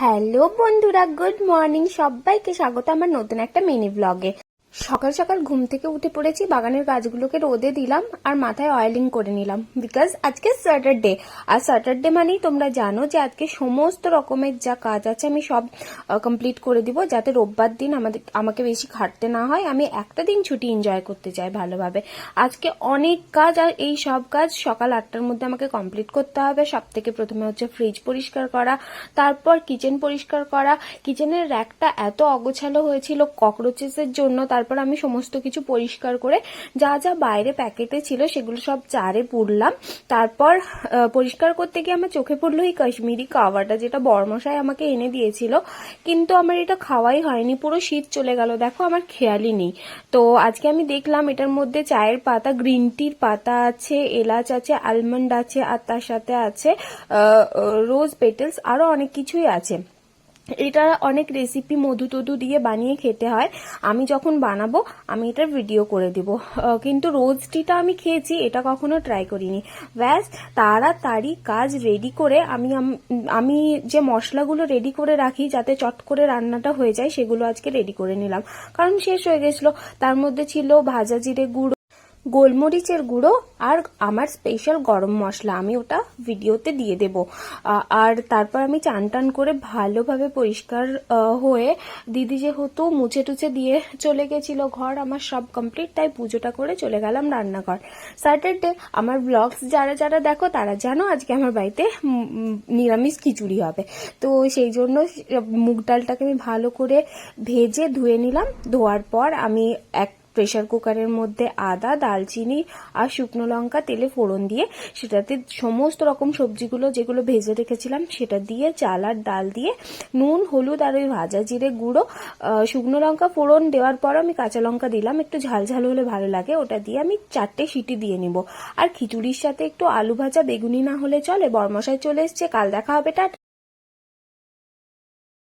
Hello বন্ধুরা, good morning. সবাইকে স্বাগত আমার নতুন একটা মিনি ব্লগে। সকাল সকাল ঘুম থেকে উঠে পড়েছি, বাগানের গাছগুলোকে রোদে দিলাম আর মাথায় অয়েলিং করে নিলাম, বিকজ আজকে স্যাটারডে। আর স্যাটারডে মানেই তোমরা জানো যে আজকে সমস্ত রকমের যা কাজ আছে আমি সব কমপ্লিট করে দিব, যাতে রোববার দিন আমাকে বেশি খাটতে না হয়। আমি একটা দিন ছুটি এনজয় করতে চাই ভালোভাবে। আজকে অনেক কাজ, আর এই সব কাজ সকাল 8টার মধ্যে আমাকে কমপ্লিট করতে হবে। সব থেকে প্রথমে হচ্ছে ফ্রিজ পরিষ্কার করা, তারপর কিচেন পরিষ্কার করা। কিচেনের র্যাকটা এত অগোছালো হয়েছিল ককরোচেসের জন্য, তারপর আমি সমস্ত কিছু পরিষ্কার করে যা যা বাইরে প্যাকেটে ছিল সেগুলো সব জারে পুরলাম। তারপর পরিষ্কার করতে গিয়ে আমার চোখে পড়লো এই কাশ্মীরি কাওয়াটা, যেটা বড়মশাই আমাকে এনে দিয়েছিল, কিন্তু আমার এটা খাওয়াই হয়নি। পুরো শীত চলে গেল, দেখো আমার খেয়ালই নেই। তো আজকে আমি দেখলাম এটার মধ্যে চায়ের পাতা, গ্রিন টির পাতা আছে, এলাচ আছে, আলমন্ড আছে, আর তার সাথে আছে রোজ পেটেলস, আরো অনেক কিছুই আছে। এটা অনেক রেসিপি মধু টধু দিয়ে বানিয়ে খেতে হয়। আমি যখন বানাবো আমি এটার ভিডিও করে দিব, কিন্তু রোজ টিটা আমি খেয়েছি, এটা কখনো ট্রাই করিনি। ব্যাস তাড়াতাড়ি কাজ রেডি করে আমি যে মশলাগুলো রেডি করে রাখি যাতে চট করে রান্নাটা হয়ে যায়, সেগুলো আজকে রেডি করে নিলাম, কারণ শেষ হয়ে গেছিল। তার মধ্যে ছিল ভাজা জিরে গুঁড়ো, গোলমরিচের গুঁড়ো, আর আমার স্পেশাল গরম মশলা, আমি ওটা ভিডিওতে দিয়ে দেব। আর তারপর আমি চান টান করে ভালোভাবে পরিষ্কার হয়ে, দিদি যেহেতু মুছে টুছে দিয়ে চলে গেছিল, ঘর আমার সব কমপ্লিট, তাই পুজোটা করে চলে গেলাম রান্নাঘর। স্যাটারডে আমার ব্লগস যারা যারা দেখো তারা জানো আজকে আমার বাড়িতে নিরামিষ খিচুড়ি হবে। তো সেই জন্য মুগ ডালটাকে আমি ভালো করে ভেজে ধুয়ে নিলাম। ধোয়ার পর আমি এক প্রেশার কুকারের মধ্যে আদা, দালচিনি আর শুকনো লঙ্কা তেলে ফোড়ন দিয়ে, সেটাতে সমস্ত রকম সবজিগুলো যেগুলো ভেজে রেখেছিলাম সেটা দিয়ে, চাল আর ডাল দিয়ে, নুন হলুদ আর ওই ভাজা জিরে গুঁড়ো, শুকনো লঙ্কা ফোড়ন দেওয়ার পর আমি কাঁচা লঙ্কা দিলাম, একটু ঝাল ঝাল হলে ভালো লাগে, ওটা দিয়ে আমি 4টে সিটি দিয়ে নিব। আর খিচুড়ির সাথে একটু আলু ভাজা, বেগুনি না হলে চলে। বরমশাই চলে এসছে, কাল দেখা হবে, টাটা।